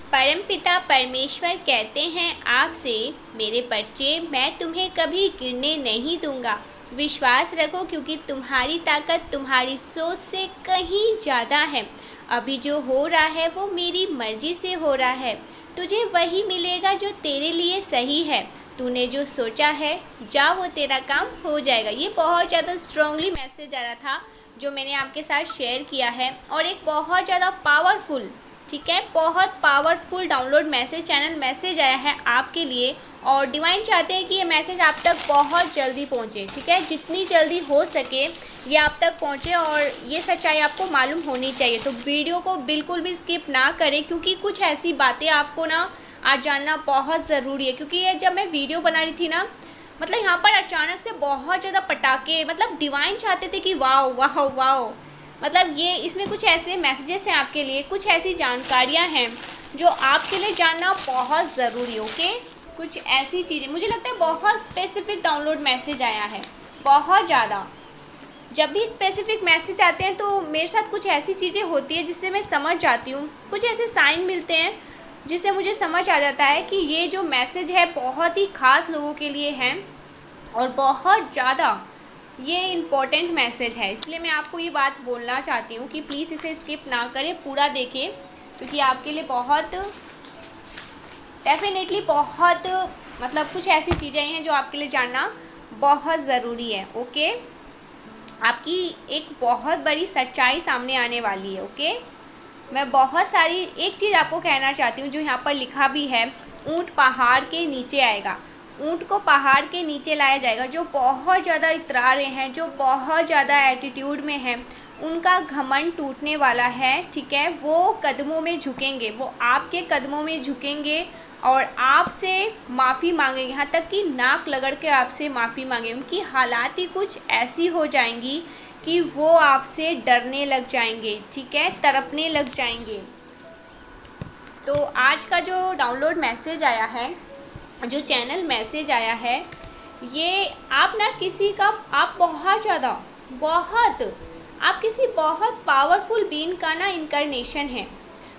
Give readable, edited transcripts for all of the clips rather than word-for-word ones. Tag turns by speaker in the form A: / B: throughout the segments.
A: परमपिता परमेश्वर कहते हैं आपसे, मेरे बच्चे, मैं तुम्हें कभी गिरने नहीं दूंगा। विश्वास रखो क्योंकि तुम्हारी ताकत तुम्हारी सोच से कहीं ज़्यादा है। अभी जो हो रहा है वो मेरी मर्जी से हो रहा है। तुझे वही मिलेगा जो तेरे लिए सही है। तूने जो सोचा है, जा वो तेरा काम हो जाएगा। ये बहुत ज़्यादा स्ट्रांगली मैसेज आ रहा था जो मैंने आपके साथ शेयर किया है, और एक बहुत ज़्यादा पावरफुल, ठीक है, बहुत powerful download message channel message आया है आपके लिए। और डिवाइन चाहते हैं कि ये मैसेज आप तक बहुत जल्दी पहुंचे, ठीक है, जितनी जल्दी हो सके ये आप तक पहुंचे, और ये सच्चाई आपको मालूम होनी चाहिए। तो वीडियो को बिल्कुल भी स्किप ना करें, क्योंकि कुछ ऐसी बातें आपको ना आज जानना बहुत ज़रूरी है। क्योंकि ये जब मैं वीडियो बना रही थी ना, मतलब यहाँ पर अचानक से बहुत ज़्यादा पटाखे, मतलब डिवाइन चाहते थे कि वाओ वाओ वाओ, मतलब ये इसमें कुछ ऐसे मैसेजेस हैं आपके लिए, कुछ ऐसी जानकारियाँ हैं जो आपके लिए जानना बहुत ज़रूरी। ओके, कुछ ऐसी चीज़ें, मुझे लगता है बहुत स्पेसिफिक डाउनलोड मैसेज आया है, बहुत ज़्यादा। जब भी स्पेसिफिक मैसेज आते हैं तो मेरे साथ कुछ ऐसी चीज़ें होती है जिससे मैं समझ जाती हूँ, कुछ ऐसे साइन मिलते हैं जिससे मुझे समझ आ जाता है कि ये जो मैसेज है बहुत ही ख़ास लोगों के लिए हैं और बहुत ज़्यादा ये इम्पॉर्टेंट मैसेज है। इसलिए मैं आपको ये बात बोलना चाहती हूँ कि प्लीज़ इसे स्किप ना करें, पूरा देखें, क्योंकि आपके लिए बहुत डेफिनेटली बहुत, मतलब कुछ ऐसी चीज़ें हैं जो आपके लिए जानना बहुत ज़रूरी है। ओके, आपकी एक बहुत बड़ी सच्चाई सामने आने वाली है। ओके, मैं बहुत सारी एक चीज़ आपको कहना चाहती हूँ जो यहाँ पर लिखा भी है, ऊँट पहाड़ के नीचे आएगा। ऊँट को पहाड़ के नीचे लाया जाएगा। जो बहुत ज़्यादा इतरारे हैं, जो बहुत ज़्यादा एटीट्यूड में हैं, उनका घमंड टूटने वाला है, ठीक है। वो कदमों में झुकेंगे, वो आपके कदमों में झुकेंगे और आपसे माफ़ी मांगेंगे, यहाँ तक कि नाक रगड़ के आपसे माफ़ी मांगेंगे। उनकी हालात ही कुछ ऐसी हो जाएंगी कि वो आपसे डरने लग जाएंगे, ठीक है, तड़पने लग जाएंगे। तो आज का जो डाउनलोड मैसेज आया है, जो चैनल मैसेज आया है, ये आप ना किसी का, आप बहुत ज़्यादा आप किसी बहुत पावरफुल बीइंग का ना इनकारनेशन है।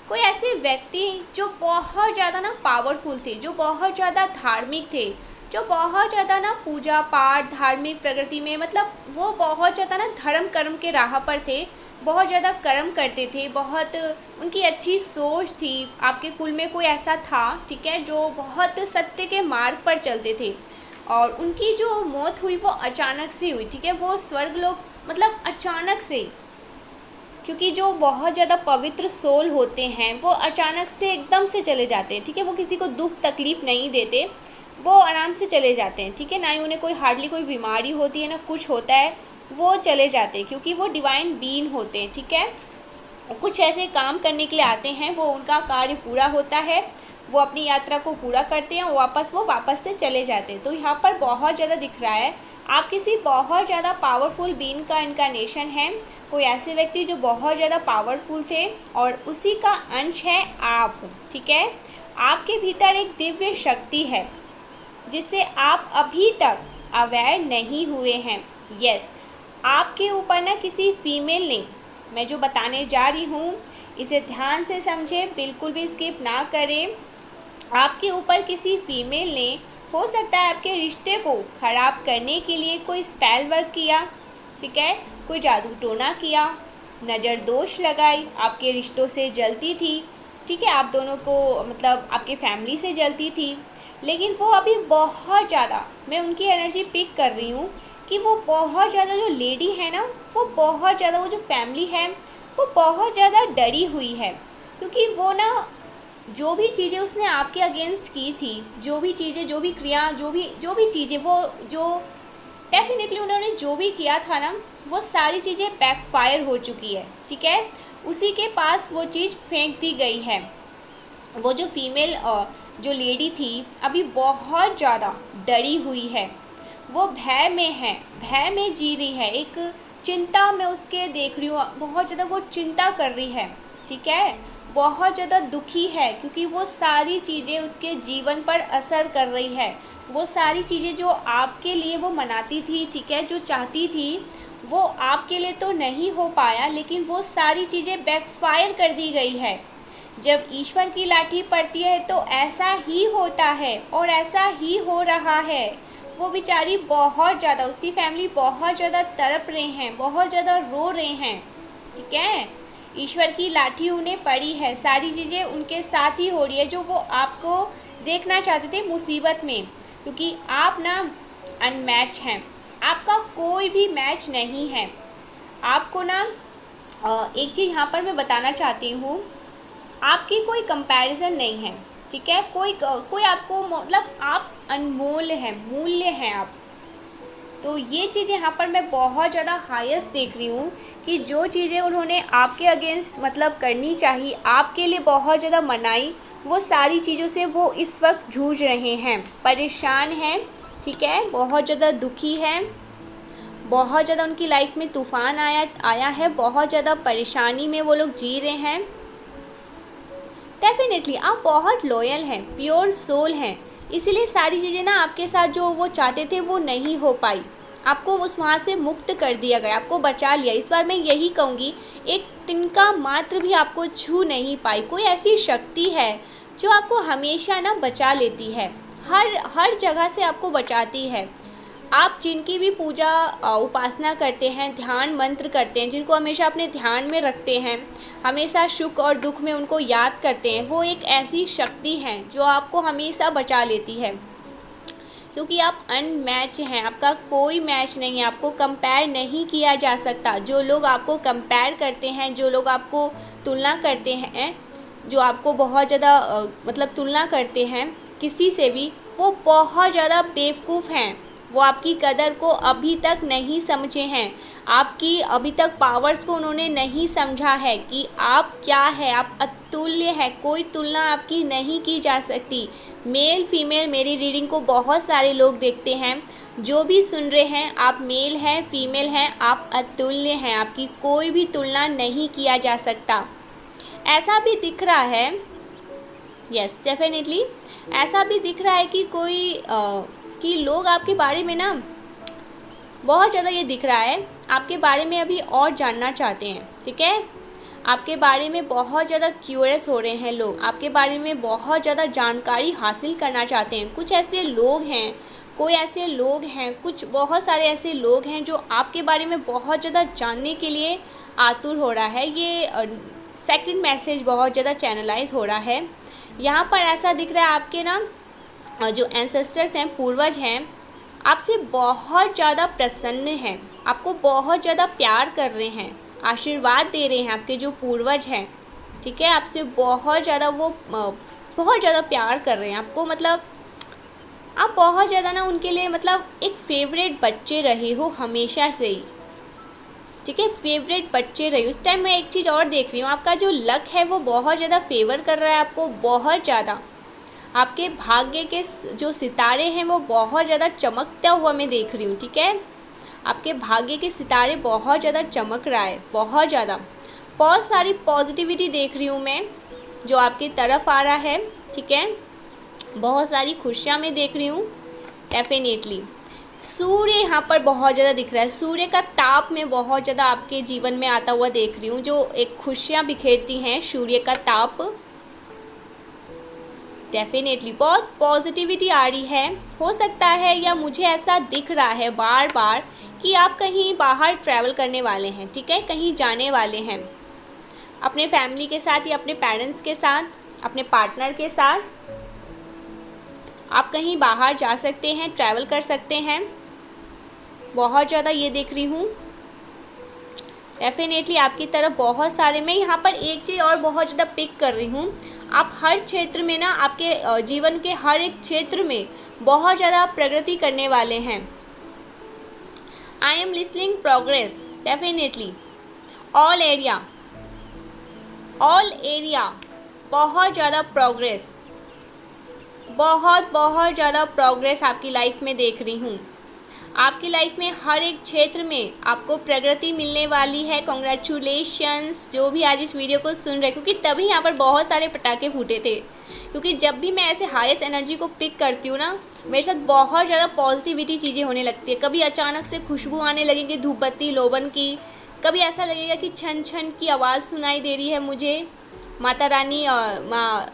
A: कोई ऐसे व्यक्ति जो बहुत ज़्यादा ना पावरफुल थे, जो बहुत ज़्यादा धार्मिक थे, जो बहुत ज़्यादा ना पूजा पाठ धार्मिक प्रगति में, मतलब वो बहुत ज़्यादा ना धर्म कर्म के राह पर थे, बहुत ज़्यादा कर्म करते थे, बहुत उनकी अच्छी सोच थी। आपके कुल में कोई ऐसा था, ठीक है, जो बहुत सत्य के मार्ग पर चलते थे, और उनकी जो मौत हुई वो अचानक से हुई, ठीक है। वो स्वर्ग लोग, मतलब अचानक से, क्योंकि जो बहुत ज़्यादा पवित्र सोल होते हैं वो अचानक से एकदम से चले जाते हैं, ठीक है। वो किसी को दुख तकलीफ़ नहीं देते, वो आराम से चले जाते हैं, ठीक है। ना ही उन्हें कोई हार्डली कोई बीमारी होती है, ना कुछ होता है, वो चले जाते हैं क्योंकि वो डिवाइन बीइंग होते हैं, ठीक है। कुछ ऐसे काम करने के लिए आते हैं, वो उनका कार्य पूरा होता है, वो अपनी यात्रा को पूरा करते हैं, वो वापस से चले जाते हैं। तो यहाँ पर बहुत ज़्यादा दिख रहा है आप किसी बहुत ज़्यादा पावरफुल बीइंग का इनकारनेशन है। कोई ऐसे व्यक्ति जो बहुत ज़्यादा पावरफुल थे और उसी का अंश है आप, ठीक है। आपके भीतर एक दिव्य शक्ति है जिससे आप अभी तक अवेयर नहीं हुए हैं। यस, आपके ऊपर ना किसी फीमेल ने, मैं जो बताने जा रही हूँ इसे ध्यान से समझें, बिल्कुल भी स्किप ना करें। आपके ऊपर किसी फीमेल ने, हो सकता है आपके रिश्ते को ख़राब करने के लिए कोई स्पेल वर्क किया, ठीक है, कोई जादू टोना किया, नज़र दोष लगाई, आपके रिश्तों से जलती थी, ठीक है, आप दोनों को, मतलब आपके फैमिली से जलती थी। लेकिन वो अभी बहुत ज़्यादा, मैं उनकी एनर्जी पिक कर रही हूँ कि वो बहुत ज़्यादा, जो लेडी है ना, वो बहुत ज़्यादा, वो जो फैमिली है वो बहुत ज़्यादा डरी हुई है। क्योंकि वो ना, जो भी चीज़ें उसने आपके अगेंस्ट की थी, जो भी चीज़ें, जो भी क्रिया, जो भी चीज़ें, वो जो डेफिनेटली उन्होंने जो भी किया था ना, वो सारी चीज़ें बैकफायर हो चुकी है, ठीक है। उसी के पास वो चीज़ फेंक दी गई है। वो जो फीमेल, जो लेडी थी, अभी बहुत ज़्यादा डरी हुई है, वो भय में है, भय में जी रही है, एक चिंता में उसके देख रही हूँ, बहुत ज़्यादा वो चिंता कर रही है, ठीक है, बहुत ज़्यादा दुखी है, क्योंकि वो सारी चीज़ें उसके जीवन पर असर कर रही है। वो सारी चीज़ें जो आपके लिए वो मनाती थी, ठीक है, जो चाहती थी, वो आपके लिए तो नहीं हो पाया, लेकिन वो सारी चीज़ें बैकफायर कर दी गई है। जब ईश्वर की लाठी पड़ती है तो ऐसा ही होता है और ऐसा ही हो रहा है। वो बेचारी बहुत ज़्यादा, उसकी फैमिली बहुत ज़्यादा तड़प रहे हैं, बहुत ज़्यादा रो रहे हैं, ठीक है। ईश्वर की लाठी उन्हें पड़ी है, सारी चीज़ें उनके साथ ही हो रही है जो वो आपको देखना चाहते थे मुसीबत में, क्योंकि आप ना अनमैच हैं, आपका कोई भी मैच नहीं है। आपको ना एक चीज़ यहाँ पर मैं बताना चाहती हूँ, आपकी कोई कंपैरिजन नहीं है, ठीक है। कोई आपको, मतलब आप अनमोल हैं, मूल्य हैं आप। तो ये चीज़ यहाँ पर मैं बहुत ज़्यादा हाईएस्ट देख रही हूँ कि जो चीज़ें उन्होंने आपके अगेंस्ट मतलब करनी चाहिए, आपके लिए बहुत ज़्यादा मनाई, वो सारी चीज़ों से वो इस वक्त जूझ रहे हैं, परेशान हैं, ठीक है, बहुत ज़्यादा दुखी हैं, बहुत ज़्यादा उनकी लाइफ में तूफ़ान आया है, बहुत ज़्यादा परेशानी में वो लोग जी रहे हैं। डेफिनेटली आप बहुत लॉयल हैं, प्योर सोल हैं, इसीलिए सारी चीज़ें ना आपके साथ जो वो चाहते थे वो नहीं हो पाई, आपको उस वहाँ से मुक्त कर दिया गया, आपको बचा लिया। इस बार मैं यही कहूँगी, एक तिनका मात्र भी आपको छू नहीं पाई। कोई ऐसी शक्ति है जो आपको हमेशा ना बचा लेती है, हर जगह से आपको बचाती है। आप जिनकी भी पूजा उपासना करते हैं, ध्यान मंत्र करते हैं, जिनको हमेशा अपने ध्यान में रखते हैं, हमेशा सुख और दुख में उनको याद करते हैं, वो एक ऐसी शक्ति है जो आपको हमेशा बचा लेती है, क्योंकि आप अनमैच हैं, आपका कोई मैच नहीं है, आपको कंपेयर नहीं किया जा सकता। जो लोग आपको कंपेयर करते हैं, जो लोग आपको तुलना करते हैं, जो आपको बहुत ज़्यादा मतलब तुलना करते हैं किसी से भी, वो बहुत ज़्यादा बेवकूफ़ हैं। वो आपकी कदर को अभी तक नहीं समझे हैं, आपकी अभी तक पावर्स को उन्होंने नहीं समझा है कि आप क्या है, आप अतुल्य है, कोई तुलना आपकी नहीं की जा सकती। मेल फीमेल मेरी रीडिंग को बहुत सारे लोग देखते हैं, जो भी सुन रहे हैं, आप मेल हैं फीमेल हैं, आप अतुल्य हैं, आपकी कोई भी तुलना नहीं किया जा सकता। ऐसा भी दिख रहा है, यस डेफिनेटली ऐसा भी दिख रहा है कि कि लोग आपके बारे में ना बहुत ज़्यादा, ये दिख रहा है आपके बारे में अभी और जानना चाहते हैं, ठीक है। आपके बारे में बहुत ज़्यादा क्यूरियस हो रहे हैं लोग, आपके बारे में बहुत ज़्यादा जानकारी हासिल करना चाहते हैं। कुछ ऐसे लोग हैं, कोई ऐसे लोग हैं, कुछ बहुत सारे ऐसे लोग हैं जो आपके बारे में बहुत ज़्यादा जानने के लिए आतुर हो रहा है। ये सेकंड मैसेज बहुत ज़्यादा चैनलाइज हो रहा है। यहाँ पर ऐसा दिख रहा है आपके ना जो एंसेस्टर्स हैं, पूर्वज हैं, आपसे बहुत ज़्यादा प्रसन्न हैं, आपको बहुत ज़्यादा प्यार कर रहे हैं, आशीर्वाद दे रहे हैं। आपके जो पूर्वज हैं, ठीक है, आपसे बहुत ज़्यादा वो बहुत ज़्यादा प्यार कर रहे हैं आपको, मतलब आप बहुत ज़्यादा ना उनके लिए मतलब एक फेवरेट बच्चे रहे हो हमेशा से ही, ठीक है, फेवरेट बच्चे रहे हो। इस टाइम मैं एक चीज़ और देख रही हूँ, आपका जो लक है वो बहुत ज़्यादा फेवर कर रहा है आपको, बहुत ज़्यादा। आपके भाग्य के जो सितारे हैं वो बहुत ज़्यादा चमकता हुआ मैं देख रही हूँ, ठीक है। आपके भाग्य के सितारे बहुत ज़्यादा चमक रहा है, बहुत ज़्यादा। बहुत सारी पॉजिटिविटी देख रही हूँ मैं जो आपकी तरफ आ रहा है, ठीक है। बहुत सारी खुशियाँ मैं देख रही हूँ डेफिनेटली। सूर्य यहाँ पर बहुत ज़्यादा दिख रहा है, सूर्य का ताप में बहुत ज़्यादा आपके जीवन में आता हुआ देख रही हूँ, जो एक खुशियाँ बिखेरती हैं, सूर्य का ताप डेफिनेटली। बहुत पॉजिटिविटी आ रही है, हो सकता है या मुझे ऐसा दिख रहा है बार बार कि आप कहीं बाहर ट्रैवल करने वाले हैं, ठीक है, कहीं जाने वाले हैं अपने फैमिली के साथ या अपने पेरेंट्स के साथ, अपने पार्टनर के साथ। आप कहीं बाहर जा सकते हैं, ट्रैवल कर सकते हैं, बहुत ज़्यादा ये देख रही हूँ डेफिनेटली। आपकी तरफ बहुत सारे, मैं यहाँ पर एक चीज़ और बहुत ज़्यादा पिक कर रही हूँ, आप हर क्षेत्र में ना, आपके जीवन के हर एक क्षेत्र में बहुत ज़्यादा प्रगति करने वाले हैं। I am listening progress definitely, all area बहुत ज़्यादा प्रोग्रेस, बहुत ज़्यादा प्रोग्रेस आपकी लाइफ में देख रही हूँ। आपकी लाइफ में हर एक क्षेत्र में आपको प्रगति मिलने वाली है। कॉन्ग्रेचुलेशंस जो भी आज इस वीडियो को सुन रहे, क्योंकि तभी यहाँ पर बहुत सारे पटाखे फूटे थे, क्योंकि जब भी मैं ऐसे हाईएस्ट एनर्जी को पिक करती हूँ ना, मेरे साथ बहुत ज़्यादा पॉजिटिविटी चीज़ें होने लगती है। कभी अचानक से खुशबू आने लगेगी धूपबत्ती लोबन की, कभी ऐसा लगेगा कि छन छन की आवाज़ सुनाई दे रही है मुझे, माता रानी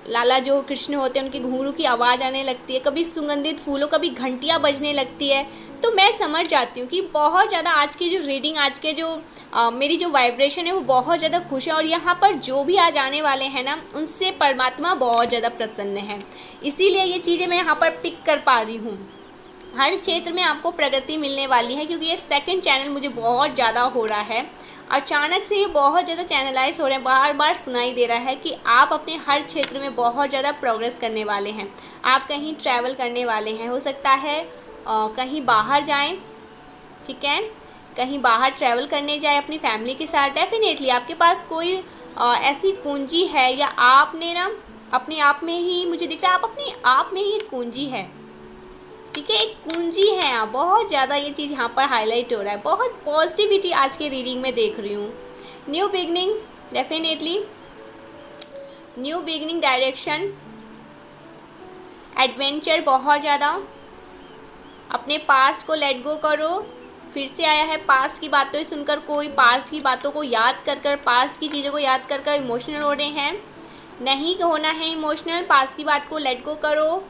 A: लाला जो कृष्ण होते हैं उनके घुंघरू की आवाज़ आने लगती है, कभी सुगंधित फूलों, कभी घंटियाँ बजने लगती है, तो मैं समझ जाती हूँ कि बहुत ज़्यादा आज की जो रीडिंग, आज के जो मेरी जो वाइब्रेशन है वो बहुत ज़्यादा खुश है, और यहाँ पर जो भी आज आने वाले हैं ना, उनसे परमात्मा बहुत ज़्यादा प्रसन्न है। इसीलिए ये चीज़ें मैं यहाँ पर पिक कर पा रही हूँ। हर क्षेत्र में आपको प्रगति मिलने वाली है, क्योंकि ये सेकंड चैनल मुझे बहुत ज़्यादा हो रहा है। अचानक से ये बहुत ज़्यादा चैनलाइज हो रहे हैं, बार बार सुनाई दे रहा है कि आप अपने हर क्षेत्र में बहुत ज़्यादा प्रोग्रेस करने वाले हैं। आप कहीं ट्रैवल करने वाले हैं, हो सकता है कहीं बाहर जाएं, ठीक है, कहीं बाहर ट्रैवल करने जाए अपनी फैमिली के साथ। डेफिनेटली आपके पास कोई ऐसी कुंजी है, या आपने ना अपने आप में ही, मुझे दिख रहा है आप अपने आप में ही एक कुंजी है, ठीक है, एक कुंजी है आप। बहुत ज़्यादा ये चीज़ यहाँ पर हाईलाइट हो रहा है, बहुत पॉजिटिविटी आज के रीडिंग में देख रही हूँ। New beginning, definitely new beginning, direction, adventure, बहुत ज़्यादा। अपने पास्ट को लेट गो करो। फिर से आया है पास्ट की बातों सुनकर, कोई पास्ट की बातों को याद कर कर, पास्ट की चीज़ों को याद कर कर इमोशनल हो रहे हैं। नहीं होना है इमोशनल, पास्ट की बात को लेट गो करो।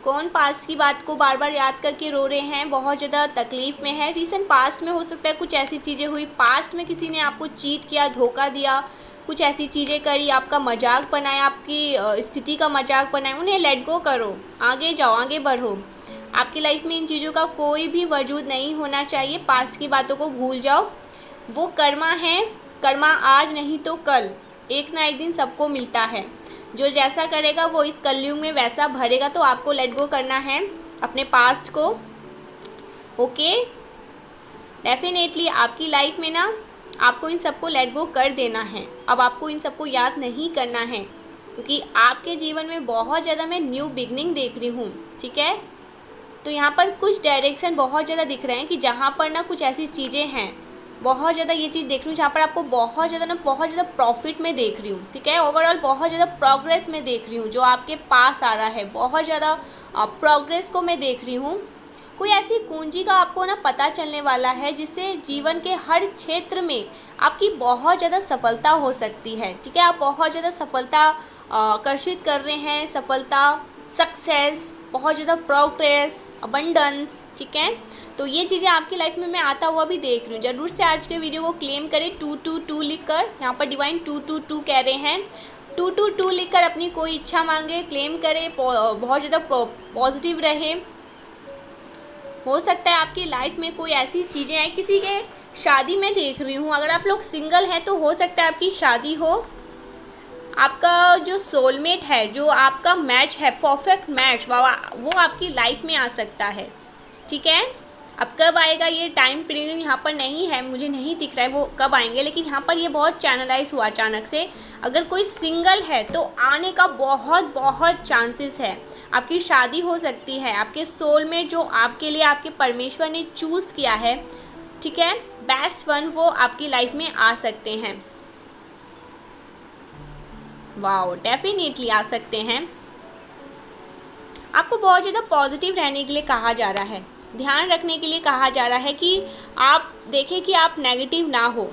A: कौन पास्ट की बात को बार बार याद करके रो रहे हैं, बहुत ज़्यादा तकलीफ़ में है। रीसेंट पास्ट में हो सकता है कुछ ऐसी चीज़ें हुई, पास्ट में किसी ने आपको चीट किया, धोखा दिया, कुछ ऐसी चीज़ें करी, आपका मजाक बनाया, आपकी स्थिति का मजाक बनाया, उन्हें लेट गो करो, आगे जाओ, आगे बढ़ो। आपकी लाइफ में इन चीज़ों का कोई भी वजूद नहीं होना चाहिए। पास्ट की बातों को भूल जाओ। वो कर्मा है, कर्मा आज नहीं तो कल, एक ना एक दिन सबको मिलता है। जो जैसा करेगा वो इस कलयुग में वैसा भरेगा, तो आपको लेट गो करना है अपने पास्ट को। ओके, डेफिनेटली आपकी लाइफ में ना आपको इन सबको लेट गो कर देना है। अब आपको इन सबको याद नहीं करना है, क्योंकि आपके जीवन में बहुत ज़्यादा मैं न्यू बिगनिंग देख रही हूँ, ठीक है। तो यहाँ पर कुछ डायरेक्शन बहुत ज़्यादा दिख रहे हैं कि जहाँ पर ना कुछ ऐसी चीज़ें हैं, बहुत ज़्यादा ये चीज़ देख रही हूँ जहाँ पर आपको बहुत ज़्यादा प्रॉफिट में देख रही हूँ, ठीक है। ओवरऑल बहुत ज़्यादा प्रोग्रेस में देख रही हूँ, जो आपके पास आ रहा है, बहुत ज़्यादा प्रोग्रेस को मैं देख रही हूँ। कोई ऐसी कुंजी का आपको ना पता चलने वाला है, जिससे जीवन के हर क्षेत्र में आपकी बहुत ज़्यादा सफलता हो सकती है, ठीक है। आप बहुत ज़्यादा सफलता आकर्षित कर रहे हैं, सफलता, सक्सेस, बहुत ज़्यादा प्रोग्रेस, अबंडेंस, ठीक है। तो ये चीज़ें आपकी लाइफ में मैं आता हुआ भी देख रही हूँ। ज़रूर से आज के वीडियो को क्लेम करें 222 लिखकर, यहाँ पर डिवाइन 222 कह रहे हैं। 222 लिखकर अपनी कोई इच्छा मांगे, क्लेम करें, बहुत ज़्यादा पॉजिटिव रहे। हो सकता है आपकी लाइफ में कोई ऐसी चीज़ें हैं, किसी के शादी में देख रही हूँ। अगर आप लोग सिंगल हैं तो हो सकता है आपकी शादी हो, आपका जो सोलमेट है, जो आपका मैच है, परफेक्ट मैच, वो आपकी लाइफ में आ सकता है, ठीक है। अब कब आएगा ये टाइम पीरियड यहाँ पर नहीं है, मुझे नहीं दिख रहा है वो कब आएंगे, लेकिन यहाँ पर ये बहुत चैनलाइज हुआ अचानक से। अगर कोई सिंगल है तो आने का बहुत चांसेस है, आपकी शादी हो सकती है। आपके सोलमेट जो आपके लिए आपके परमेश्वर ने चूज़ किया है, ठीक है, बेस्ट वन, वो आपकी लाइफ में आ सकते हैं। वाओ, डेफिनेटली आ सकते हैं। आपको बहुत ज़्यादा पॉजिटिव रहने के लिए कहा जा रहा है, ध्यान रखने के लिए कहा जा रहा है कि आप देखें कि आप नेगेटिव ना हो।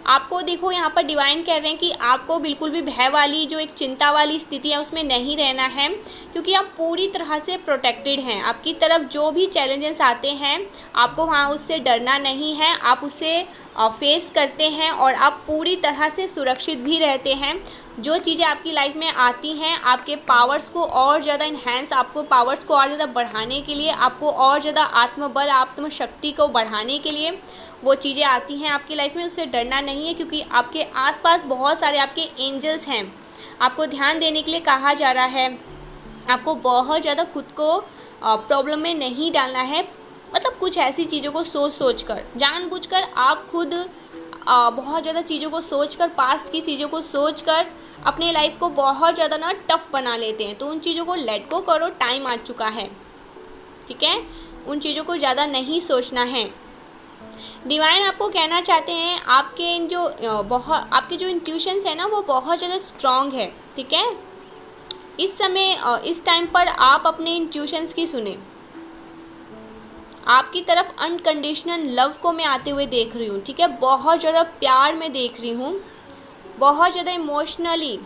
A: आपको देखो यहाँ पर डिवाइन कह रहे हैं कि आपको बिल्कुल भी भय वाली, जो एक चिंता वाली स्थिति है, उसमें नहीं रहना है, क्योंकि आप पूरी तरह से प्रोटेक्टेड हैं। आपकी तरफ जो भी चैलेंजेस आते हैं, आपको वहाँ उससे डरना नहीं है, आप उसे फेस करते हैं और आप पूरी तरह से सुरक्षित भी रहते हैं। जो चीज़ें आपकी लाइफ में आती हैं, आपके पावर्स को और ज़्यादा इन्हेंस, आपको पावर्स को और ज़्यादा बढ़ाने के लिए, आपको और ज़्यादा आत्मबल, आत्मशक्ति को बढ़ाने के लिए वो चीज़ें आती हैं आपकी लाइफ में, उससे डरना नहीं है, क्योंकि आपके आसपास बहुत सारे आपके एंजल्स हैं। आपको ध्यान देने के लिए कहा जा रहा है। आपको बहुत ज़्यादा खुद को प्रॉब्लम में नहीं डालना है, मतलब कुछ ऐसी चीज़ों को सोच कर, जानबूझकर आप खुद बहुत ज़्यादा चीज़ों को सोचकर, पास्ट की चीज़ों को सोचकर अपने लाइफ को बहुत ज़्यादा ना टफ बना लेते हैं। तो उन चीज़ों को लेट गो करो, टाइम आ चुका है, ठीक है। उन चीज़ों को ज़्यादा नहीं सोचना है। डिवाइन आपको कहना चाहते हैं, आपके जो आपके जो इंट्यूशंस है ना, वो बहुत ज़्यादा स्ट्रॉन्ग है, ठीक है। इस समय, इस टाइम पर आप अपने इंट्यूशंस की सुने। आपकी तरफ अनकंडीशनल लव को मैं आते हुए देख रही हूँ, ठीक है। बहुत ज़्यादा प्यार में देख रही हूँ, बहुत ज़्यादा इमोशनली,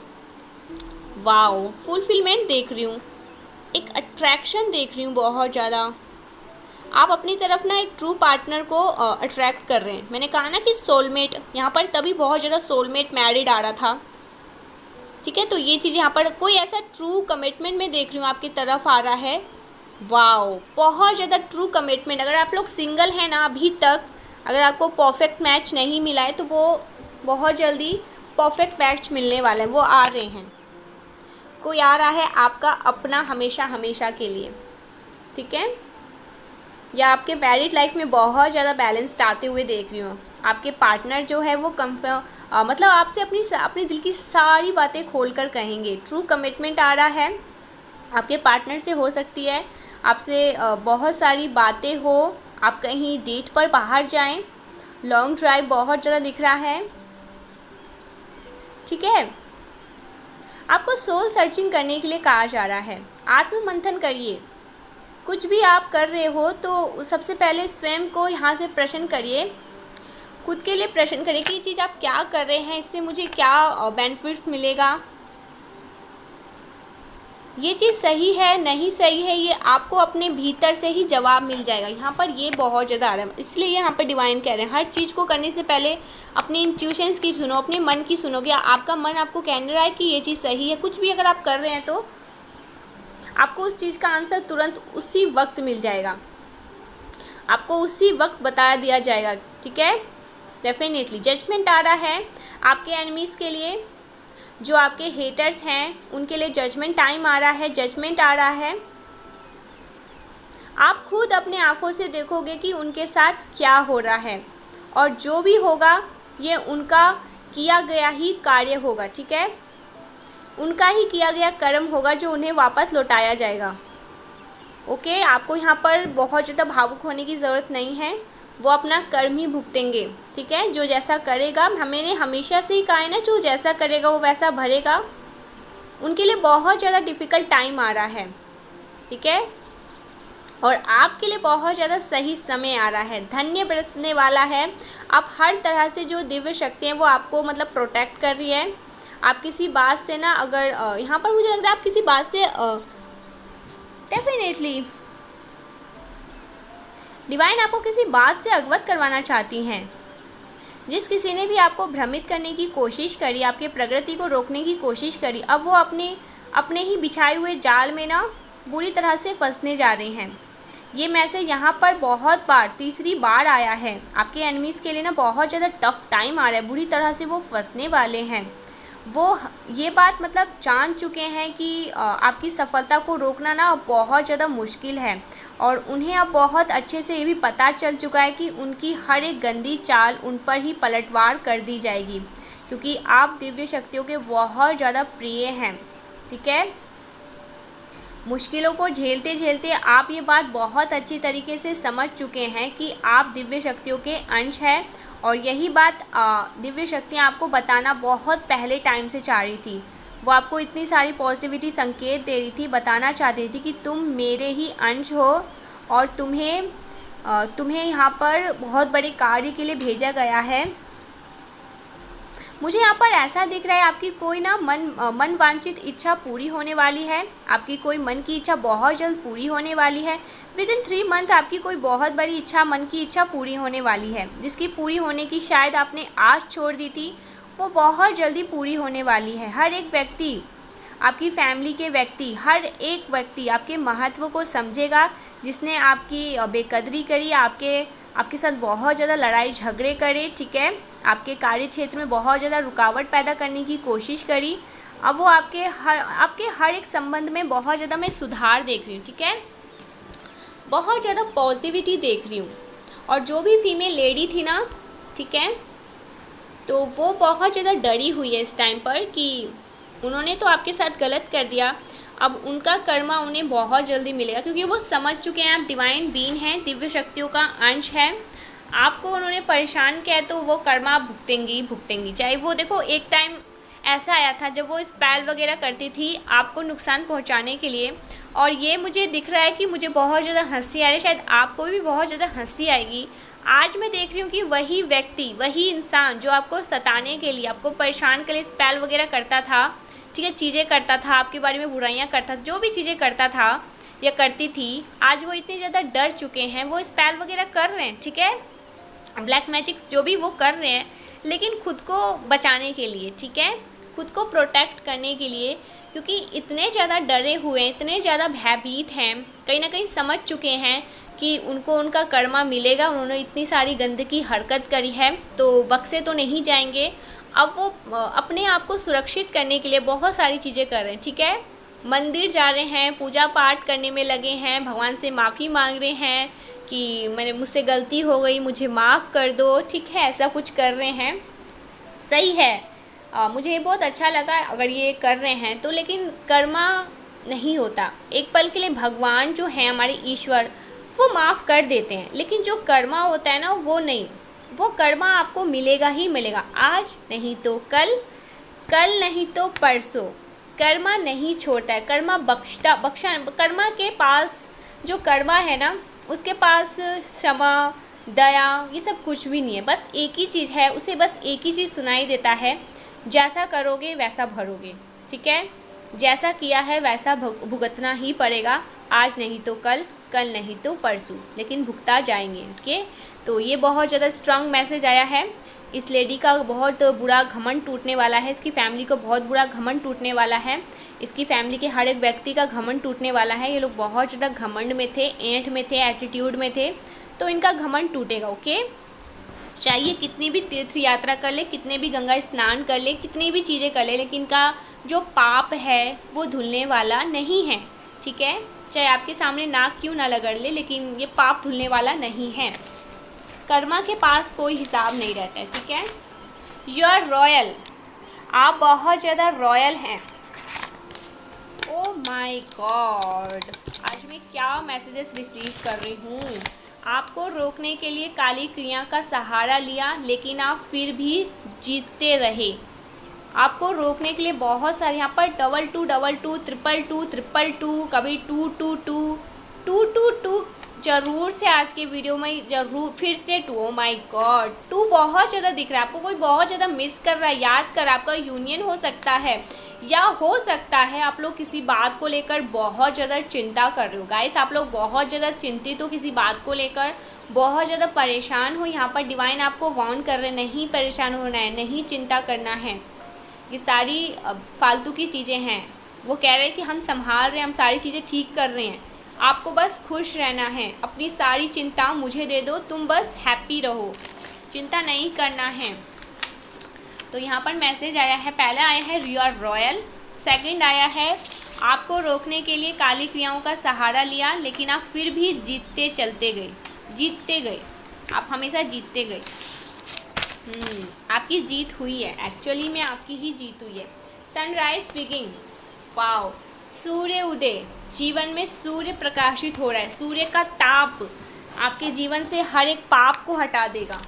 A: वाओ, फुलफिलमेंट देख रही हूँ, एक अट्रैक्शन देख रही हूँ बहुत ज़्यादा। आप अपनी तरफ ना एक ट्रू पार्टनर को अट्रैक्ट कर रहे हैं। मैंने कहा ना कि सोलमेट, यहाँ पर तभी बहुत ज़्यादा सोलमेट मैरिड आ रहा था, ठीक है। तो ये चीज़ यहाँ पर कोई ऐसा ट्रू कमिटमेंट में देख रही हूँ आपकी तरफ आ रहा है। वाओ, बहुत ज़्यादा ट्रू कमिटमेंट। अगर आप लोग सिंगल हैं ना अभी तक, अगर आपको परफेक्ट मैच नहीं मिला है तो वो बहुत जल्दी परफेक्ट मैच मिलने वाला है, वो आ रहे हैं। कोई आ रहा है आपका अपना हमेशा हमेशा के लिए, ठीक है। या आपके मैरिड लाइफ में बहुत ज़्यादा बैलेंस आते हुए देख रही हूँ। आपके पार्टनर जो है वो मतलब आपसे अपनी दिल की सारी बातें खोल कर कहेंगे। ट्रू कमिटमेंट आ रहा है, आपके पार्टनर से हो सकती है, आपसे बहुत सारी बातें हो, आप कहीं डेट पर बाहर जाएं, लॉन्ग ड्राइव बहुत ज़्यादा दिख रहा है, ठीक है। आपको सोल सर्चिंग करने के लिए कहा जा रहा है। आत्ममंथन करिए, कुछ भी आप कर रहे हो तो सबसे पहले स्वयं को यहाँ पे प्रश्न करिए, खुद के लिए प्रश्न करिए कि ये चीज़ आप क्या कर रहे हैं, इससे मुझे क्या बेनिफिट्स मिलेगा, ये चीज़ सही है नहीं सही है, ये आपको अपने भीतर से ही जवाब मिल जाएगा। यहाँ पर ये बहुत ज़्यादा आ रहा है, इसलिए यहाँ पर डिवाइन कह रहे हैं हर चीज़ को करने से पहले अपनी इंट्यूशंस की सुनो, अपने मन की सुनोगे। आपका मन आपको कहने रहा है कि ये चीज़ सही है, कुछ भी अगर आप कर रहे हैं तो आपको उस चीज़ का आंसर तुरंत उसी वक्त मिल जाएगा, आपको उसी वक्त बताया दिया जाएगा, ठीक है। डेफिनेटली जजमेंट आ रहा है आपके एनिमीज़ के लिए, जो आपके हेटर्स हैं उनके लिए जजमेंट टाइम आ रहा है, जजमेंट आ रहा है। आप खुद अपने आंखों से देखोगे कि उनके साथ क्या हो रहा है, और जो भी होगा ये उनका किया गया ही कार्य होगा, ठीक है। उनका ही किया गया कर्म होगा जो उन्हें वापस लौटाया जाएगा, ओके। आपको यहाँ पर बहुत ज़्यादा भावुक होने की ज़रूरत नहीं है, वो अपना कर्म ही भुगतेंगे, ठीक है। जो जैसा करेगा, मैंने हमेशा से ही कहा है ना, जो जैसा करेगा वो वैसा भरेगा। उनके लिए बहुत ज़्यादा डिफ़िकल्ट टाइम आ रहा है, ठीक है। और आपके लिए बहुत ज़्यादा सही समय आ रहा है, धन्य बरसने वाला है। आप हर तरह से जो दिव्य शक्ति हैं वो आपको मतलब प्रोटेक्ट कर रही है। आप किसी बात से ना, अगर यहाँ पर मुझे लगता है आप किसी बात से डेफिनेटली डिवाइन आपको किसी बात से अवगत करवाना चाहती हैं। जिस किसी ने भी आपको भ्रमित करने की कोशिश करी, आपके प्रगति को रोकने की कोशिश करी, अब वो अपने ही बिछाए हुए जाल में ना बुरी तरह से फंसने जा रहे हैं। ये मैसेज यहाँ पर बहुत बार, तीसरी बार आया है। आपके एनिमीज़ के लिए ना बहुत ज़्यादा टफ टाइम आ रहा है, बुरी तरह से वो फंसने वाले हैं। वो ये बात मतलब जान चुके हैं कि आपकी सफलता को रोकना ना बहुत ज़्यादा मुश्किल है, और उन्हें अब बहुत अच्छे से ये भी पता चल चुका है कि उनकी हर एक गंदी चाल उन पर ही पलटवार कर दी जाएगी, क्योंकि आप दिव्य शक्तियों के बहुत ज़्यादा प्रिय हैं, ठीक है। मुश्किलों को झेलते झेलते आप ये बात बहुत अच्छी तरीके से समझ चुके हैं कि आप दिव्य शक्तियों के अंश हैं, और यही बात दिव्य शक्तियाँ आपको बताना बहुत पहले टाइम से चाह रही थी। वो आपको इतनी सारी पॉजिटिविटी संकेत दे रही थी, बताना चाहती थी कि तुम मेरे ही अंश हो, और तुम्हें यहाँ पर बहुत बड़े कार्य के लिए भेजा गया है। मुझे यहाँ पर ऐसा दिख रहा है आपकी कोई ना मन वांछित इच्छा पूरी होने वाली है। आपकी कोई मन की इच्छा बहुत जल्द पूरी होने वाली है। विद इन 3 मंथ आपकी कोई बहुत बड़ी इच्छा, मन की इच्छा पूरी होने वाली है, जिसकी पूरी होने की शायद आपने आस छोड़ दी थी, वो बहुत जल्दी पूरी होने वाली है। हर एक व्यक्ति, आपकी फैमिली के व्यक्ति, हर एक व्यक्ति आपके महत्व को समझेगा। जिसने आपकी बेकदरी करी, आपके साथ बहुत ज़्यादा लड़ाई झगड़े करे, ठीक है, आपके कार्य क्षेत्र में बहुत ज़्यादा रुकावट पैदा करने की कोशिश करी, अब वो आपके हर एक संबंध में बहुत ज़्यादा मैं सुधार देख रही हूँ, ठीक है, बहुत ज़्यादा पॉजिटिविटी देख रही हूँ। और जो भी फीमेल लेडी थी ना, ठीक है, तो वो बहुत ज़्यादा डरी हुई है इस टाइम पर कि उन्होंने तो आपके साथ गलत कर दिया, अब उनका कर्मा उन्हें बहुत जल्दी मिलेगा, क्योंकि वो समझ चुके हैं आप डिवाइन बीइंग हैं, दिव्य शक्तियों का अंश है। आपको उन्होंने परेशान किया तो वो कर्मा भुगतेंगी। चाहे वो देखो, एक टाइम ऐसा आया था जब वो स्पेल वगैरह करती थी आपको नुकसान पहुंचाने के लिए, और ये मुझे दिख रहा है कि मुझे बहुत ज़्यादा हंसी आ रही है, शायद आपको भी बहुत ज़्यादा हंसी आएगी। आज मैं देख रही हूँ कि वही व्यक्ति, वही इंसान जो आपको सताने के लिए, आपको परेशान के लिए स्पेल वगैरह करता था, ठीक है, चीज़ें करता था, आपके बारे में बुराइयाँ करता था, जो भी चीज़ें करता था या करती थी, आज वो इतने ज़्यादा डर चुके हैं, वो स्पेल वगैरह कर रहे हैं, ठीक है, ब्लैक मैजिक्स जो भी वो कर रहे हैं, लेकिन खुद को बचाने के लिए, ठीक है, खुद को प्रोटेक्ट करने के लिए, क्योंकि इतने ज़्यादा डरे हुए हैं, इतने ज़्यादा भयभीत हैं, कहीं ना कहीं समझ चुके हैं कि उनको उनका कर्मा मिलेगा, उन्होंने इतनी सारी गंदगी हरकत करी है तो बख्शे तो नहीं जाएंगे। अब वो अपने आप को सुरक्षित करने के लिए बहुत सारी चीज़ें कर रहे हैं, ठीक है, मंदिर जा रहे हैं, पूजा पाठ करने में लगे हैं, भगवान से माफ़ी मांग रहे हैं कि मुझसे गलती हो गई, मुझे माफ़ कर दो, ठीक है, ऐसा कुछ कर रहे हैं, सही है। मुझे ये बहुत अच्छा लगा अगर ये कर रहे हैं तो, लेकिन कर्मा नहीं होता। एक पल के लिए भगवान जो हैं हमारे ईश्वर वो माफ़ कर देते हैं, लेकिन जो कर्मा होता है ना वो नहीं, वो कर्मा आपको मिलेगा ही मिलेगा, आज नहीं तो कल, कल नहीं तो परसों। कर्मा नहीं छोड़ता है, कर्मा बख्शा, कर्मा के पास जो कर्मा है ना उसके पास क्षमा, दया, ये सब कुछ भी नहीं है, बस एक ही चीज़ है, उसे बस एक ही चीज़ सुनाई देता है, जैसा करोगे वैसा भरोगे, ठीक है, जैसा किया है वैसा भुगतना ही पड़ेगा, आज नहीं तो कल, कल नहीं तो परसों, लेकिन भुगता जाएंगे, ओके। तो ये बहुत ज़्यादा स्ट्रांग मैसेज आया है। इस लेडी का बहुत बुरा घमंड टूटने वाला है, इसकी फैमिली को बहुत बुरा घमंड टूटने वाला है, इसकी फैमिली के हर एक व्यक्ति का घमंड टूटने वाला है। ये लोग बहुत ज़्यादा घमंड में थे, ऐंठ में थे, एटीट्यूड में थे, तो इनका घमंड टूटेगा, ओके। चाहिए कितनी भी तीर्थ यात्रा कर ले, कितने भी गंगा स्नान कर ले, कितनी भी चीज़ें कर ले, लेकिन इनका जो पाप है वो धुलने वाला नहीं है, ठीक है, चाहे आपके सामने नाक क्यों ना रगड़ ले, लेकिन ये पाप धुलने वाला नहीं है। कर्मा के पास कोई हिसाब नहीं रहता है, ठीक है। यू आर रॉयल, आप बहुत ज़्यादा रॉयल हैं। ओ माय गॉड, आज मैं क्या मैसेजेस रिसीव कर रही हूँ। आपको रोकने के लिए काली क्रिया का सहारा लिया, लेकिन आप फिर भी जीतते रहे। आपको रोकने के लिए बहुत सारे यहाँ पर 2222, 222, कभी 222, 222 ज़रूर से आज के वीडियो में ज़रूर फिर से 2, ओ माय गॉड, 2 बहुत ज़्यादा दिख रहा है आपको, कोई बहुत ज़्यादा मिस कर रहा है, याद कर, आपका यूनियन हो सकता है, या हो सकता है आप लोग किसी बात को लेकर बहुत ज़्यादा चिंता कर रहे हो। गाइस, आप लोग बहुत ज़्यादा चिंतित हो किसी बात को लेकर, बहुत ज़्यादा परेशान हो। यहाँ पर डिवाइन आपको वार्न कर रहे हैं, नहीं परेशान होना है, नहीं चिंता करना है, ये सारी फालतू की चीज़ें हैं। वो कह रहे हैं कि हम संभाल रहे हैं, हम सारी चीज़ें ठीक कर रहे हैं, आपको बस खुश रहना है, अपनी सारी चिंता मुझे दे दो, तुम बस हैप्पी रहो, चिंता नहीं करना है। तो यहाँ पर मैसेज आया है, पहला आया है यू आर रॉयल, सेकंड आया है आपको रोकने के लिए काली क्रियाओं का सहारा लिया, लेकिन आप फिर भी जीतते चलते गए, जीतते गए, आप हमेशा जीतते गए। आपकी जीत हुई है, एक्चुअली में आपकी ही जीत हुई है। सनराइज बिगिंग, वाओ, सूर्य उदय, जीवन में सूर्य प्रकाशित हो रहा है, सूर्य का ताप आपके जीवन से हर एक पाप को हटा देगा।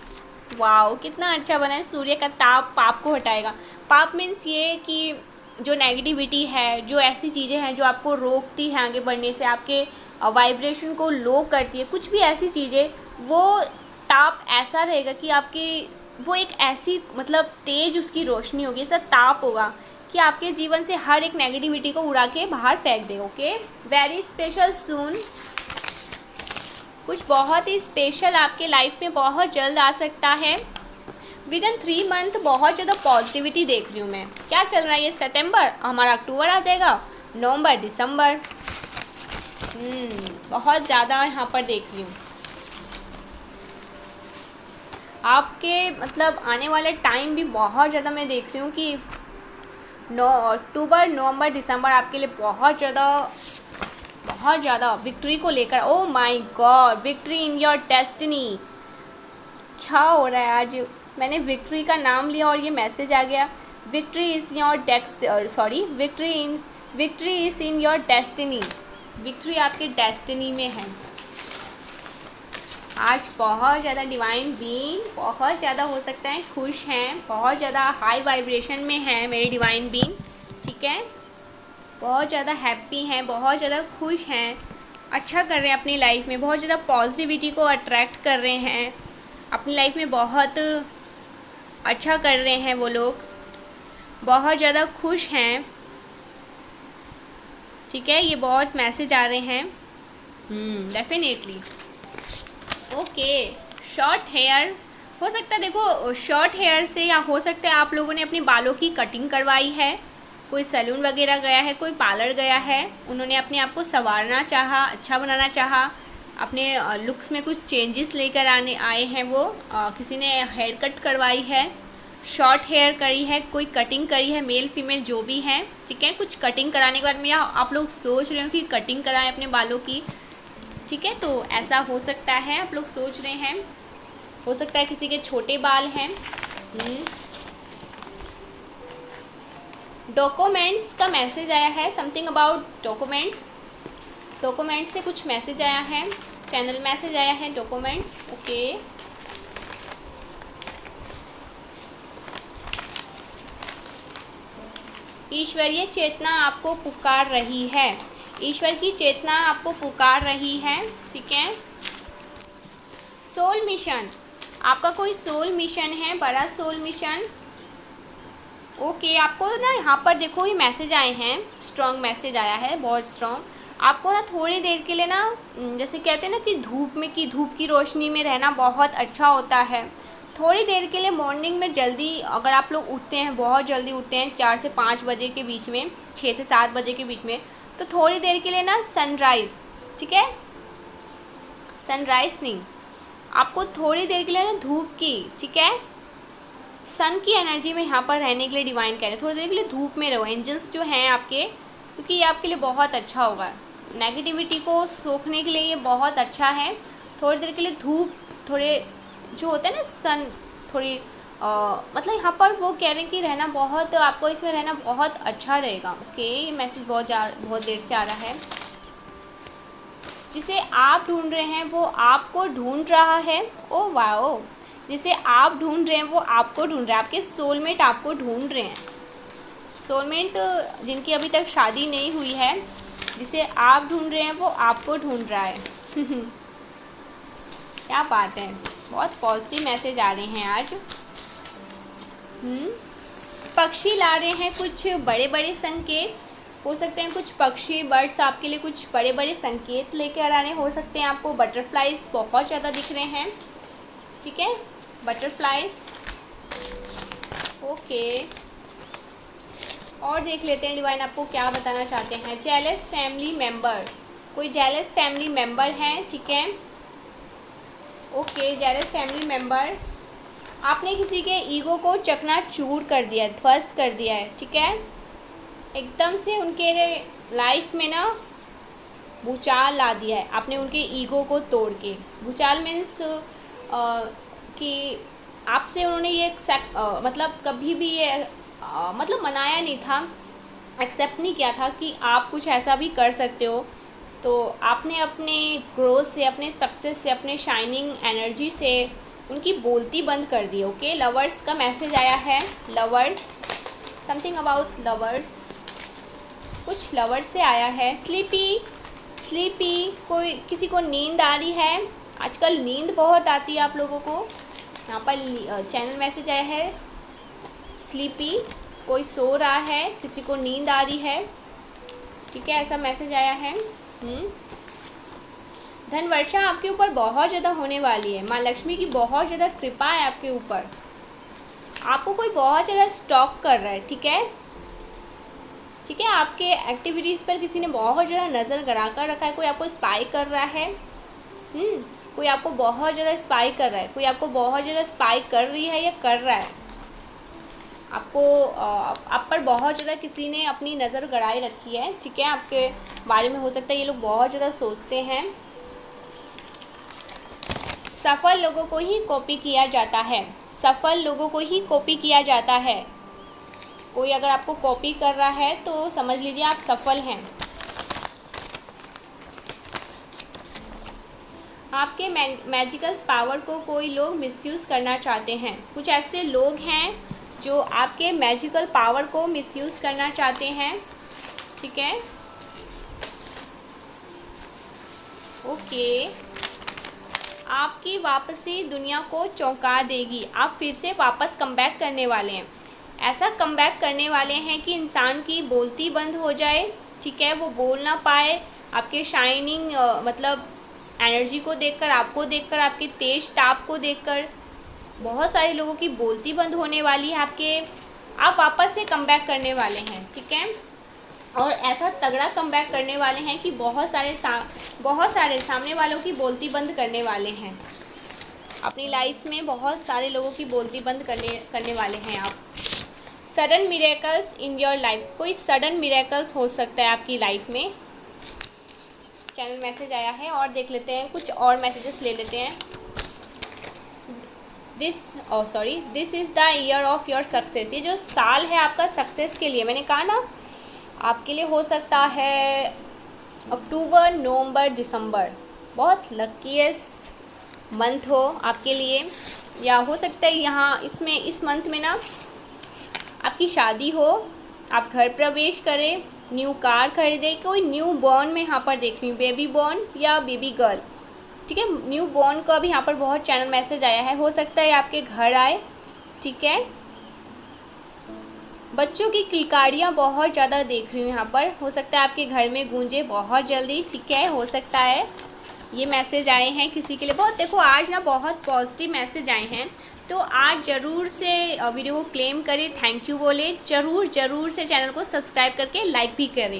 A: वाओ, कितना अच्छा बना है, सूर्य का ताप पाप को हटाएगा। पाप मीन्स ये कि जो नेगेटिविटी है, जो ऐसी चीज़ें हैं जो आपको रोकती हैं आगे बढ़ने से, आपके वाइब्रेशन को लो करती है, कुछ भी ऐसी चीज़ें, वो ताप ऐसा रहेगा कि आपकी वो एक ऐसी मतलब तेज उसकी रोशनी होगी, ऐसा ताप होगा कि आपके जीवन से हर एक नेगेटिविटी को उड़ा के बाहर फेंक दे, ओके। वेरी स्पेशल सून, कुछ बहुत ही स्पेशल आपके लाइफ में बहुत जल्द आ सकता है। विद इन 3 मंथ बहुत ज़्यादा पॉजिटिविटी देख रही हूँ मैं। क्या चल रहा है, ये सितंबर, हमारा अक्टूबर आ जाएगा, नवंबर, दिसंबर, बहुत ज़्यादा यहाँ पर देख रही हूँ। आपके मतलब आने वाले टाइम भी बहुत ज़्यादा मैं देख रही हूँ कि अक्टूबर, नवंबर, दिसंबर आपके लिए बहुत ज़्यादा विक्ट्री को लेकर। Oh my God, victory in your destiny. क्या हो रहा है आज, मैंने विक्ट्री का नाम लिया और ये मैसेज आ गया, victory is in your destiny. Victory आपके डेस्टिनी में है। आज बहुत ज़्यादा डिवाइन बीइंग बहुत ज़्यादा हो सकता है खुश हैं, बहुत ज़्यादा हाई वाइब्रेशन में है मेरे डिवाइन बीइंग, ठीक है, बहुत ज़्यादा हैप्पी हैं, बहुत ज़्यादा खुश हैं, अच्छा कर रहे हैं अपनी लाइफ में, बहुत ज़्यादा पॉजिटिविटी को अट्रैक्ट कर रहे हैं, अपनी लाइफ में बहुत अच्छा कर रहे हैं वो लोग, बहुत ज़्यादा खुश हैं। ठीक है, ये बहुत मैसेज आ रहे हैं। डेफिनेटली। ओके, शॉर्ट हेयर हो सकता है, देखो शॉर्ट हेयर से या हो सकता है आप लोगों ने अपने बालों की कटिंग करवाई है, कोई सैलून वगैरह गया है, कोई पार्लर गया है, उन्होंने अपने आप को संवारना चाहा, अच्छा बनाना चाहा, अपने लुक्स में कुछ चेंजेस लेकर आए हैं वो। किसी ने हेयर कट करवाई है, शॉर्ट हेयर करी है, कोई कटिंग करी है, मेल फीमेल जो भी है। ठीक है, कुछ कटिंग कराने के बाद में आप लोग सोच रहे हो कि कटिंग कराएं अपने बालों की। ठीक है, तो ऐसा हो सकता है, आप लोग सोच रहे हैं। हो सकता है किसी के छोटे बाल हैं। डॉक्यूमेंट्स का मैसेज आया है, समथिंग अबाउट डॉक्यूमेंट्स। डॉक्यूमेंट्स से कुछ मैसेज आया है, चैनल मैसेज आया है, डॉक्यूमेंट्स। ओके, ईश्वरीय चेतना आपको पुकार रही है, ईश्वर की चेतना आपको पुकार रही है। ठीक है, सोल मिशन, आपका कोई सोल मिशन है, बड़ा सोल मिशन। ओके, आपको ना यहाँ पर देखो ये मैसेज आए हैं, स्ट्रॉन्ग मैसेज आया है, बहुत स्ट्रॉन्ग। आपको ना थोड़ी देर के लिए ना, जैसे कहते हैं ना कि धूप की रोशनी में रहना बहुत अच्छा होता है। थोड़ी देर के लिए मॉर्निंग में जल्दी, अगर आप लोग उठते हैं, बहुत जल्दी उठते हैं, 4 से 5 बजे के बीच में, 6 से 7 बजे के बीच में, तो थोड़ी देर के लिए ना सनराइज़, ठीक है, सनराइज़ नहीं, आपको थोड़ी देर के लिए ना धूप की, ठीक है, सन की एनर्जी में यहाँ पर रहने के लिए डिवाइन कह रहे हैं। थोड़ी देर के लिए धूप में रहो, एंजल्स जो हैं आपके, क्योंकि ये आपके लिए बहुत अच्छा होगा। नेगेटिविटी को सोखने के लिए ये बहुत अच्छा है। थोड़ी देर के लिए धूप, थोड़े जो होता है ना सन, थोड़ी मतलब यहाँ पर वो कह रहे हैं कि रहना बहुत, आपको इसमें रहना बहुत अच्छा रहेगा। ओके, ये मैसेज बहुत देर से आ रहा है। जिसे आप ढूंढ रहे हैं वो आपको ढूंढ रहा है। ओ वाओ, जिसे आप ढूंढ रहे हैं वो आपको ढूंढ रहा है, आपके सोलमेट आपको ढूंढ रहे हैं। सोलमेट जिनकी अभी तक शादी नहीं हुई है, जिसे आप ढूंढ रहे हैं वो आपको ढूंढ रहा है। क्या बात है, बहुत पॉजिटिव मैसेज आ रहे हैं आज। पक्षी ला रहे हैं कुछ बड़े बड़े संकेत, हो सकते हैं कुछ पक्षी, बर्ड्स आपके लिए कुछ बड़े बड़े संकेत लेकर आ रहे हैं। हो सकते हैं आपको बटरफ्लाइज बहुत ज़्यादा दिख रहे हैं। ठीक है, बटरफ्लाइज। ओके, और देख लेते हैं डिवाइन आपको क्या बताना चाहते हैं। जेलस फैमिली मेम्बर, कोई जेलस फैमिली मेम्बर हैं। ठीक है, ओके, जेलस फैमिली मेम्बर, आपने किसी के ईगो को चकनाचूर कर दिया है, ध्वस्त कर दिया है। ठीक है, एकदम से उनके लाइफ में ना भूचाल ला दिया है आपने, उनके ईगो को तोड़ के। भूचाल मीन्स कि आपसे उन्होंने ये मतलब कभी भी ये मतलब मनाया नहीं था, एक्सेप्ट नहीं किया था कि आप कुछ ऐसा भी कर सकते हो। तो आपने अपने ग्रोथ से, अपने सक्सेस से, अपने शाइनिंग एनर्जी से उनकी बोलती बंद कर दी। ओके, लवर्स का मैसेज आया है, लवर्स, समथिंग अबाउट लवर्स, कुछ लवर्स से आया है। स्लीपी, कोई किसी को नींद आ रही है, आजकल नींद बहुत आती है आप लोगों को। यहाँ पर चैनल मैसेज आया है, स्लीपी, कोई सो रहा है, किसी को नींद आ रही है। ठीक है, ऐसा मैसेज आया है। धन वर्षा आपके ऊपर बहुत ज़्यादा होने वाली है, माँ लक्ष्मी की बहुत ज़्यादा कृपा है आपके ऊपर। आपको कोई बहुत ज़्यादा स्टॉक कर रहा है। ठीक है, ठीक है, आपके एक्टिविटीज़ पर किसी ने बहुत ज़्यादा नज़र गड़ा कर रखा है, कोई आपको स्पाई कर रहा है। कोई आपको बहुत ज़्यादा स्पाई कर रहा है, कोई आपको बहुत ज़्यादा स्पाई कर रही है या कर रहा है। आपको आप पर बहुत ज़्यादा किसी ने अपनी नज़र गड़ाई रखी है। ठीक है, आपके बारे में हो सकता है ये लोग बहुत ज़्यादा सोचते हैं। सफल लोगों को ही कॉपी किया जाता है, सफल लोगों को ही कॉपी किया जाता है। कोई अगर आपको कॉपी कर रहा है तो समझ लीजिए आप सफल हैं। आपके मैजिकल पावर को कोई लोग मिसयूज़ करना चाहते हैं। कुछ ऐसे लोग हैं जो आपके मैजिकल पावर को मिसयूज़ करना चाहते हैं। ठीक है, ओके, आपकी वापसी दुनिया को चौंका देगी। आप फिर से वापस कमबैक करने वाले हैं। ऐसा कमबैक करने वाले हैं कि इंसान की बोलती बंद हो जाए, ठीक है, वो बोल ना पाए। आपके शाइनिंग मतलब एनर्जी को देखकर, आपको देखकर, आपके तेज ताप को देखकर बहुत सारे लोगों की बोलती बंद होने वाली है आपके। आप वापस से कमबैक करने वाले हैं, ठीक है, और ऐसा तगड़ा कमबैक करने वाले हैं कि बहुत सारे सामने वालों की बोलती बंद करने वाले हैं। अपनी लाइफ में बहुत सारे लोगों की बोलती बंद करने वाले हैं आप। Sudden miracles in your life, कोई सडन मिरेकल्स हो सकता है आपकी लाइफ में। चैनल मैसेज आया है और देख लेते हैं, कुछ और मैसेजेस ले लेते हैं। This is the year of your success. ये जो साल है आपका सक्सेस के लिए, मैंने कहा ना, आपके लिए हो सकता है अक्टूबर, नवंबर, दिसंबर बहुत लकीएस्ट मंथ हो आपके लिए। या हो सकता है यहाँ इस मंथ में ना आपकी शादी हो, आप घर प्रवेश करें, न्यू कार खरीदें, कोई न्यू बॉर्न में यहाँ पर देख रही हूँ, बेबी बॉर्न या बेबी गर्ल, ठीक है। न्यू बॉर्न का भी यहाँ पर बहुत चैनल मैसेज आया है, हो सकता है आपके घर आए, ठीक है। बच्चों की किलकारियाँ बहुत ज़्यादा देख रही हूँ यहाँ पर, हो सकता है आपके घर में गूंजे बहुत जल्दी, ठीक है, हो सकता है ये मैसेज आए हैं किसी के लिए। बहुत देखो आज ना बहुत पॉजिटिव मैसेज आए हैं, तो आज ज़रूर से वीडियो को क्लेम करें, थैंक यू बोले, ज़रूर से चैनल को सब्सक्राइब करके लाइक भी करें।